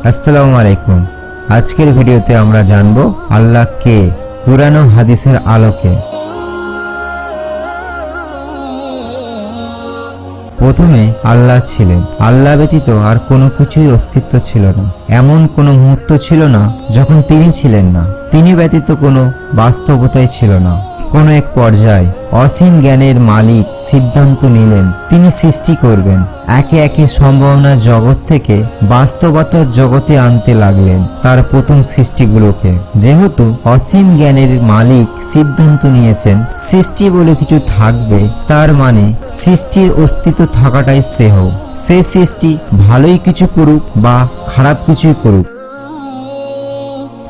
আসসালামু আলাইকুম। আজকের ভিডিওতে আমরা জানব আল্লাহ কে, কুরআন ও হাদিসের আলোকে। প্রথমে আল্লাহ ছিলেন, আল্লাহ ব্যতীত আর কোনো কিছুই অস্তিত্ব ছিল না। এমন কোনো মুহূর্ত ছিল না যখন তিনি ছিলেন না। তিনি ব্যতীত কোনো বাস্তবতাই ছিল না। কোনো এক পর্যায়ে অসীম জ্ঞানের মালিক সিদ্ধান্ত নিলেন তিনি সৃষ্টি করবেন। একে একে সম্ভাবনার জগৎ থেকে বাস্তবতার জগতে আনতে লাগলেন তার প্রথম সৃষ্টিগুলোকে। যেহেতু অসীম জ্ঞানের মালিক সিদ্ধান্ত নিয়েছেন সৃষ্টি বলে কিছু থাকবে, তার মানে সৃষ্টির অস্তিত্ব থাকাটাই শ্রেয়। সে সৃষ্টি ভালোই কিছু করুক বা খারাপ কিছুই করুক,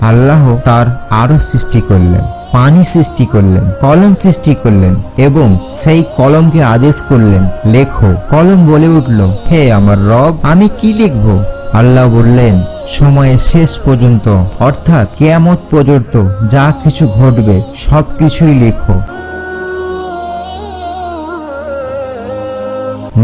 আল্লাহ তার আরো সৃষ্টি করলেন। পানি সৃষ্টি করলেন, কলম সৃষ্টি করলেন এবং সেই কলমকে আদেশ করলেন লেখো। কলম বলে উঠল, হে আমার রব, আমি কি লিখব? আল্লাহ বললেন, সময়ের শেষ পর্যন্ত অর্থাৎ কিয়ামত পর্যন্ত যা কিছু ঘটবে সবকিছুই লেখো।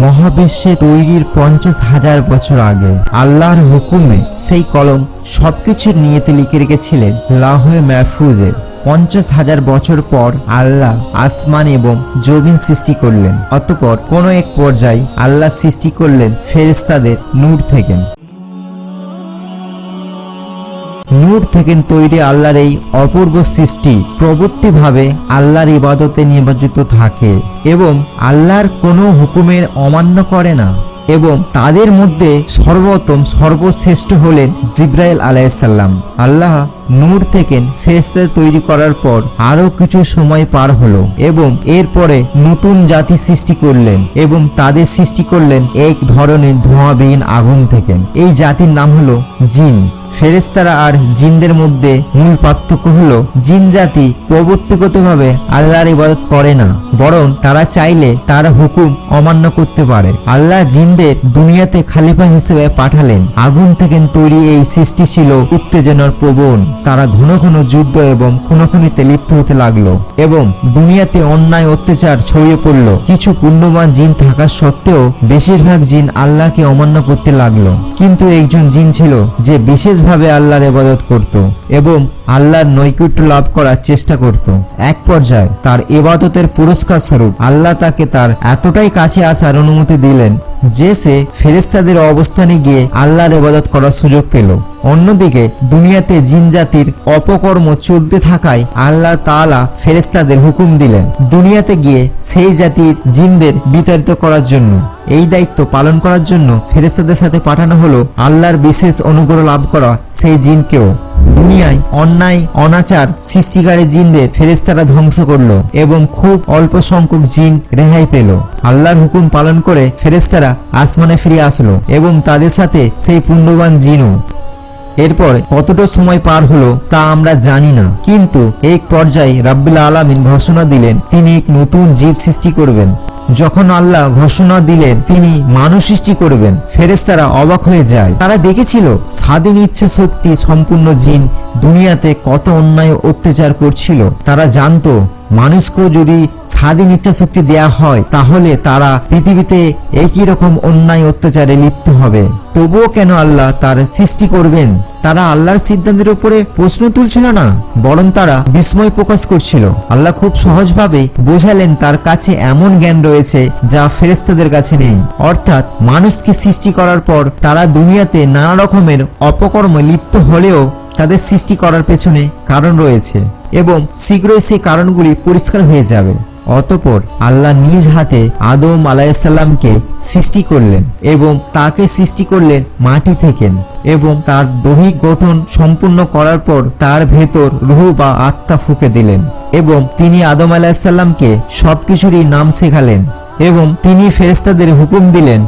মহাবিশ্বে তৈরির 50,000 বছর আগে আল্লাহর হুকুমে সেই কলম সবকিছুর নিয়তি লিখে রেখেছিলেন লাউহে মাহফুজে। 50,000 বছর পর আল্লাহ আসমান এবং জমিন সৃষ্টি করলেন। অতঃপর কোনো এক পর্যায়ে আল্লাহ সৃষ্টি করলেন ফেরেশতাদের নূর থেকে। নূর থেকে তৈরি আল্লাহর এই অপূর্ব সৃষ্টি প্রবৃত্তিভাবে আল্লাহর ইবাদতে নিয়োজিত থাকে এবং আল্লাহর কোনো হুকুমের অমান্য করে না। এবং তাদের মধ্যে সর্বোত্তম সর্বশ্রেষ্ঠ হলেন জিবরাইল আলাইহিসসালাম। আল্লাহ নূর থেকে ফেরেশতা তৈরি করার পর আরো কিছু সময় পার হলো এবং এরপরে নতুন জাতি সৃষ্টি করলেন এবং তাদের সৃষ্টি করলেন এক ধরনের ধোঁয়াবিহীন আগুন থেকে। এই জাতির নাম হলো জিন। ফেরেশতারা আর জিনদের মধ্যে মূল পার্থক্য হলো জিন জাতি প্রবৃত্তিগতভাবে আল্লাহর ইবাদত করে না, বরং তারা চাইলে তার হুকুম অমান্য করতে পারে। আল্লাহ জিনদের দুনিয়াতে খলিফা হিসেবে পাঠালেন। আগুন থেকে তৈরি এই সৃষ্টি ছিল উত্তেজনার প্রবণ। তারা ঘন ঘন যুদ্ধ এবং খুনোখুনিতে লিপ্ত হতে লাগলো এবং দুনিয়াতে অন্যায় অত্যাচার ছড়িয়ে পড়ল। কিছু পুণ্যবান জিন থাকা সত্ত্বেও বেশিরভাগ জিন আল্লাহকে অমান্য করতে লাগলো। কিন্তু একজন জিন ছিল যে বিশেষভাবে আল্লাহর ইবাদত করত এবং আল্লাহর নৈকট্য লাভ করার চেষ্টা করত। এক পর্যায়ে তার ইবাদতের পুরস্কার স্বরূপ আল্লাহ তাকে তার এতটাই কাছে আসার অনুমতি দিলেন যে সে ফেরেশতাদের অবস্থানে গিয়ে আল্লাহর ইবাদত করার সুযোগ পেল। অন্যদিকে দুনিয়াতে জিন জাতির অপকর্ম চলতে থাকায় আল্লাহ তাআলা ফেরেশতাদের হুকুম দিলেন দুনিয়াতে গিয়ে সেই জাতির জিনদের বিতাড়িত করার জন্য। এই দায়িত্ব পালন করার জন্য ফেরেশতাদের সাথে পাঠানো হলো আল্লাহর বিশেষ অনুগ্রহ লাভ করা সেই জিনকেও। দুনিয়ায় অন্যায় অনাচার সৃষ্টিকারী জিনদের ফেরেশতারা ধ্বংস করলো এবং খুব অল্প সংখ্যক জিন রেহাই পেল। আল্লাহর হুকুম পালন করে ফেরেশতারা আসমানে ফিরে আসলো এবং তাদের সাথে সেই পুণ্যবান জিনও। এরপর কতটা সময় পার হলো তা আমরা জানি না, কিন্তু এক পর্যায়ে রাব্বুল আলামিন ঘোষণা দিলেন তিনি এক নতুন জীব সৃষ্টি করবেন। যখন আল্লাহ ঘোষণা দিলেন তিনি মানুষ সৃষ্টি করবেন, ফেরেশতারা অবাক হয়ে যায়। তারা দেখেছিল স্বাধীন ইচ্ছা শক্তি সম্পূর্ণ জিন দুনিয়াতে কত অন্যায় অত্যাচার করছিল। তারা জানতো মানুষকেও যদি স্বাধীন ইচ্ছা শক্তি দেয়া হয় তাহলে তারা পৃথিবীতে একই রকম অন্যায় অত্যাচারে লিপ্ত হবে। তবুও কেন আল্লাহ তার সৃষ্টি করবেন? তারা আল্লাহর সিদ্ধান্তের উপরে প্রশ্ন তুলছিল না, বরং তারা বিস্ময় প্রকাশ করছিল। আল্লাহ খুব সহজভাবে বোঝালেন তার কাছে এমন জ্ঞান রয়েছে যা ফেরেশতাদের কাছে নেই। অর্থাৎ মানুষকে সৃষ্টি করার পর তারা দুনিয়াতে নানা রকমের অপকর্মে লিপ্ত হলেও তাদের সৃষ্টি করার পেছনে কারণ রয়েছে এবং শীঘ্রই সেই কারণগুলি পরিষ্কার হয়ে যাবে। অতঃপর আল্লাহ নিজ হাতে আদম আলাইহিসসালামকে সৃষ্টি করলেন এবং তাকে সৃষ্টি করলেন মাটি থেকে এবং তার দৈহিক গঠন সম্পূর্ণ করার পর তার ভেতর রূহ বা আত্মা ফুঁকে দিলেন এবং তিনি আদম আলাইহিসসালামকে সবকিছুরই নাম শেখালেন এবং তিনি ফেরেশতাদের হুকুম দিলেন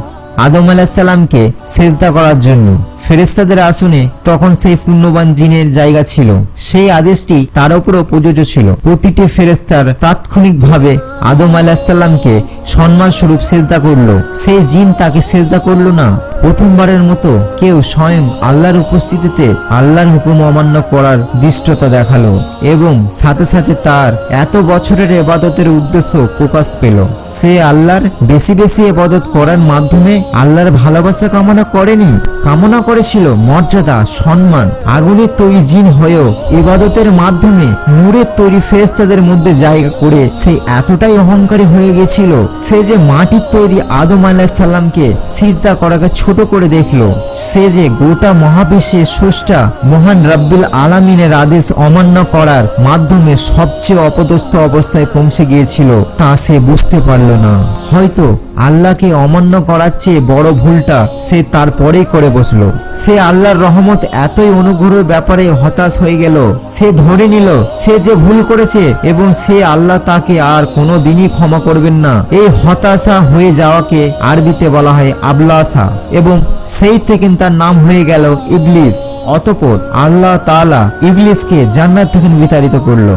আদম আলাইহিসসালামকে সেজদা করার জন্য। ফেরেশতাদের আসনে তখন সেই পুণ্যবান জিনের জায়গা ছিল। সেই আদেশটি তার উপরও প্রযোজ্য ছিল। প্রতিটি ফেরেশতার তাৎক্ষণিকভাবে আদম আলাইহিসসালামকে সম্মান স্বরূপ সেজদা করলো। সেই জিন তাকে সেজদা করলো না। প্রথমবারের মতো কেউ স্বয়ং আল্লাহর উপস্থিতিতে আল্লাহর হুকুম অমান্য করার দৃষ্টতা দেখালো এবং সাথে সাথে তার এত বছরের ইবাদতের উদ্দেশ্য প্রকাশ পেল। সে আল্লাহর বেশি বেশি ইবাদত করার মাধ্যমে আল্লাহর ভালোবাসা কামনা করেনি, কামনা করেছিল মর্যাদা, সম্মান। আগুনের তৈরি জিন হয়েও ইবাদতের মাধ্যমে নূরের তৈরি ফেরেশতাদের মধ্যে জায়গা করে সে এতটাই অহংকারী হয়ে গেছিল, সে যে মাটির তৈরি আদম আলাইহিস সালামকে সিজদা করাকে ছোট করে দেখলো, সে যে গোটা মহাবিশ্বের স্রষ্টা মহান রব্বুল আলামিনের আদেশ অমান্য করার মাধ্যমে সবচেয়ে অপদস্থ অবস্থায় পৌঁছে গিয়েছিল, তা সে বুঝতে পারল না। হয়তো আল্লাহকে অমান্য করার চেয়ে বড় ভুলটা সে তারপরেই করে বসলো। সে আল্লাহর রহমত এতই অনুগ্রহের ব্যাপারে হতাশ হয়ে গেল, সে ধরে নিল সে যে ভুল করেছে এবং সে আল্লাহ তাকে আর কোনো দিনই ক্ষমা করবেন না। এই হতাশা হয়ে যাওয়াকে আরবিতে বলা হয় আবলাসা এবং সেই থেকে তার নাম হয়ে গেল ইবলিস। অতঃপর আল্লাহ তাআলা ইবলিসকে জান্নাত থেকে বিতাড়িত করলো।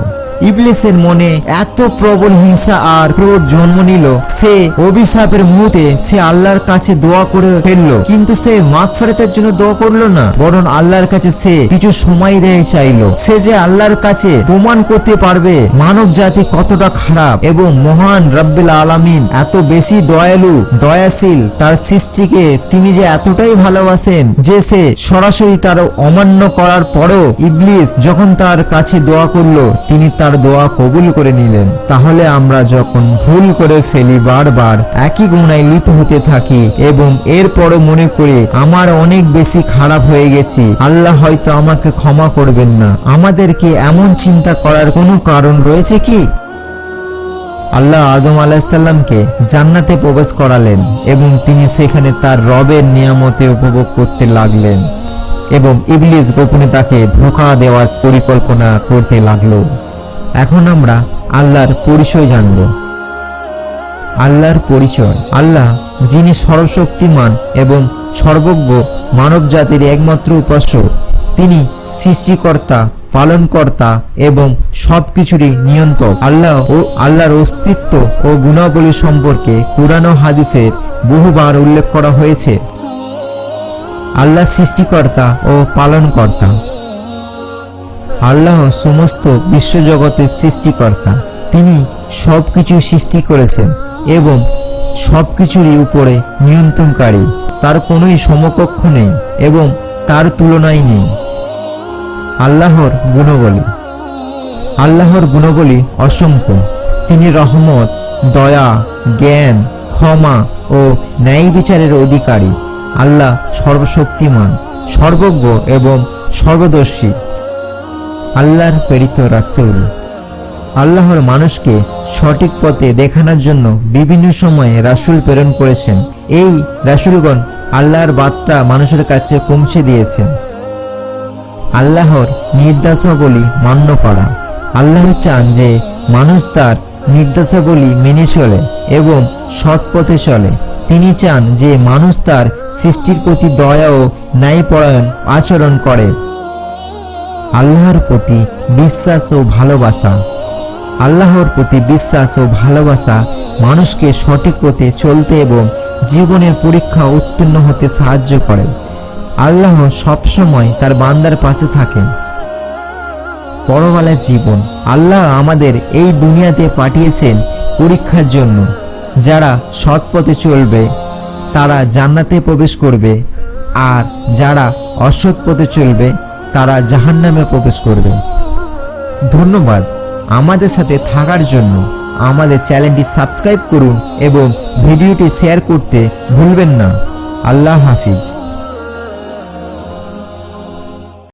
ইবলিসের মনে এত প্রবল হিংসা আর ক্রোধ জন্ম নিল, সে অভিশাপের মুহূর্তে সে আল্লাহর কাছে দোয়া করে ফেললো, কিন্তু সে মাগফিরাতের জন্য দোয়া করলো না, বরং আল্লাহর কাছে সে কিছু সময় রেখে চাইলো। সে যে আল্লাহর কাছে প্রমাণ করতে পারবে মানব জাতি কতটা খারাপ এবং মহান রব্বুল আলামিন এত বেশি দয়ালু, দয়াশীল, তার সৃষ্টিকে তিনি যে এতটাই ভালোবাসেন যে সে সরাসরি তার অমান্য করার পরেও ইবলিস যখন তার কাছে দোয়া করলো, তিনি তার দোয়া কবুল করে নিলেন। তাহলে আমরা যখন ভুল করে ফেলি, বারবার একই গুনাহে লিপ্ত হতে থাকি এবং এরপরও মনে করি আমার অনেক বেশি খারাপ হয়ে গেছি, আল্লাহ হয়তো আমাকে ক্ষমা করবেন না, আমাদেরকে এমন চিন্তা করার কোনো কারণ রয়েছে কি? আল্লাহ আদম আলাইহিস সালামকে জান্নাতে প্রবেশ করালেন এবং তিনি সেখানে তার রবের নিয়ামতে উপভোগ করতে লাগলেন এবং ইবলিস গোপনে তাকে ধোঁকা দেওয়ার পরিকল্পনা করতে লাগলো। এখন আমরা আল্লাহর পরিচয় জানব। আল্লাহর পরিচয়। আল্লাহ যিনি সর্বশক্তিমান এবং সর্বজ্ঞ, মানব জাতির একমাত্র উপাস্য। তিনি সৃষ্টিকর্তা, পালনকর্তা এবং সবকিছুরই নিয়ন্ত্রক। আল্লাহর অস্তিত্ব ও গুণাবলী সম্পর্কে কুরআন ও হাদিসের বহুবার উল্লেখ করা হয়েছে। আল্লাহ সৃষ্টিকর্তা ও পালনকর্তা। আল্লাহ সমস্ত বিশ্বজগতের সৃষ্টিকর্তা। তিনি সবকিছু সৃষ্টি করেছেন এবং সবকিছুরই উপরে নিয়ন্ত্রণকারী। তার কোনোই সমকক্ষ নেই এবং তার তুলনাই নেই। আল্লাহর গুণাবলী। আল্লাহর গুণাবলী অসংখ্য। তিনি রহমত, দয়া, জ্ঞান, ক্ষমা ও ন্যায় বিচারের অধিকারী। আল্লাহ সর্বশক্তিমান, সর্বজ্ঞ এবং সর্বদর্শী। আল্লাহর প্রেরিত রাসূল। আল্লাহর মানুষকে সঠিক পথে দেখানোর জন্য বিভিন্ন সময়ে রাসূল প্রেরণ করেছেন। এই রাসূলগণ আল্লাহর বার্তা মানুষের কাছে পৌঁছে দিয়েছেন। আল্লাহর নির্দেশাবলী মান্য করা। আল্লাহ চান যে মানুষ তার নির্দেশাবলী মেনে চলে এবং সৎ পথে চলে। তিনি চান যে মানুষ তার সৃষ্টির প্রতি দয়া ও ন্যায়পরায়ণ আচরণ করে। আল্লাহর প্রতি বিশ্বাস ও ভালোবাসা। আল্লাহর প্রতি বিশ্বাস ও ভালোবাসা মানুষকে সঠিক পথে চলতে এবং জীবনের পরীক্ষা উত্তীর্ণ হতে সাহায্য করে। আল্লাহ সবসময় তার বান্দার পাশে থাকেন। পরকালের জীবন। আল্লাহ আমাদের এই দুনিয়াতে পাঠিয়েছেন পরীক্ষার জন্য। যারা সৎ পথে চলবে তারা জান্নাতে প্রবেশ করবে, আর যারা অসৎ পথে চলবে তারা জাহান্নামে প্রবেশ করবে। ধন্যবাদ আমাদের সাথে থাকার জন্য। আমাদের চ্যানেলটি সাবস্ক্রাইব করুন এবং ভিডিওটি শেয়ার করতে ভুলবেন না। আল্লাহ হাফিজ।